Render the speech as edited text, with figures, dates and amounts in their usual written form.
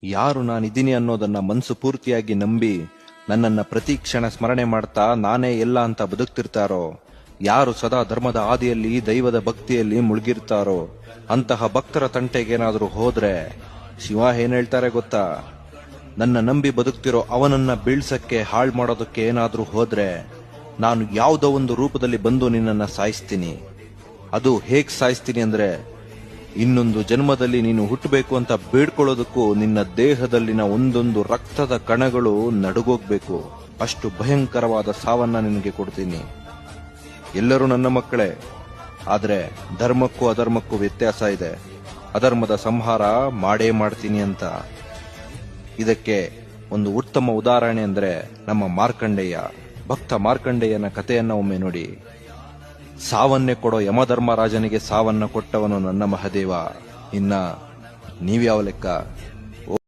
ಯಾರು ನಾನಿದ್ದೀನಿ ಅನ್ನೋದನ್ನ ಮನಸ್ಸು ಪೂರ್ತಿಯಾಗಿ ನಂಬಿ ನನ್ನನ್ನ ಪ್ರತಿ ಕ್ಷಣ ಸ್ಮರಣೆ ಮಾಡ್ತಾ ನಾನೇ ಎಲ್ಲ ಅಂತ ಬದುಕ್ತಿರ್ತಾರೋ, ಯಾರು ಸದಾ ಧರ್ಮದ ಆದಿಯಲ್ಲಿ ದೈವದ ಭಕ್ತಿಯಲ್ಲಿ ಮುಳುಗಿರ್ತಾರೋ ಅಂತಹ ಭಕ್ತರ ತಂಟೆಗೇನಾದ್ರೂ ಹೋದ್ರೆ ಶಿವ ಏನ್ ಹೇಳ್ತಾರೆ ಗೊತ್ತಾ? ನನ್ನ ನಂಬಿ ಬದುಕ್ತಿರೋ ಅವನನ್ನ ಬೀಳ್ಸಕ್ಕೆ ಹಾಳ್ ಮಾಡೋದಕ್ಕೆ ಏನಾದ್ರೂ ಹೋದ್ರೆ ನಾನು ಯಾವುದೋ ಒಂದು ರೂಪದಲ್ಲಿ ಬಂದು ನಿನ್ನನ್ನ ಸಾಯಿಸ್ತೀನಿ. ಅದು ಹೇಗ್ ಸಾಯಿಸ್ತೀನಿ ಅಂದ್ರೆ, ಇನ್ನೊಂದು ಜನ್ಮದಲ್ಲಿ ನೀನು ಹುಟ್ಟಬೇಕು ಅಂತ ಬೇಡ್ಕೊಳ್ಳೋದಕ್ಕೂ ನಿನ್ನ ದೇಹದಲ್ಲಿನ ಒಂದೊಂದು ರಕ್ತದ ಕಣಗಳು ನಡುಗೋಗ್ಬೇಕು. ಅಷ್ಟು ಭಯಂಕರವಾದ ಸಾವನ್ನ ನಿನಗೆ ಕೊಡ್ತೀನಿ. ಎಲ್ಲರೂ ನನ್ನ ಮಕ್ಕಳೇ, ಆದ್ರೆ ಧರ್ಮಕ್ಕೂ ಅಧರ್ಮಕ್ಕೂ ವ್ಯತ್ಯಾಸ ಇದೆ. ಅಧರ್ಮದ ಸಂಹಾರ ಮಾಡೇ ಮಾಡ್ತೀನಿ ಅಂತ. ಇದಕ್ಕೆ ಒಂದು ಉತ್ತಮ ಉದಾಹರಣೆ ಅಂದ್ರೆ ನಮ್ಮ ಮಾರ್ಕಂಡೇಯ. ಭಕ್ತ ಮಾರ್ಕಂಡೇಯನ ಕಥೆಯನ್ನ ಒಮ್ಮೆ ನೋಡಿ. ಸಾವನ್ನೇ ಕೊಡೋ ಯಮಧರ್ಮರಾಜನಿಗೆ ಸಾವನ್ನ ಕೊಟ್ಟವನು ನನ್ನ ಮಹದೇವ. ಇನ್ನ ನೀವ್ಯಾವ ಲೆಕ್ಕ?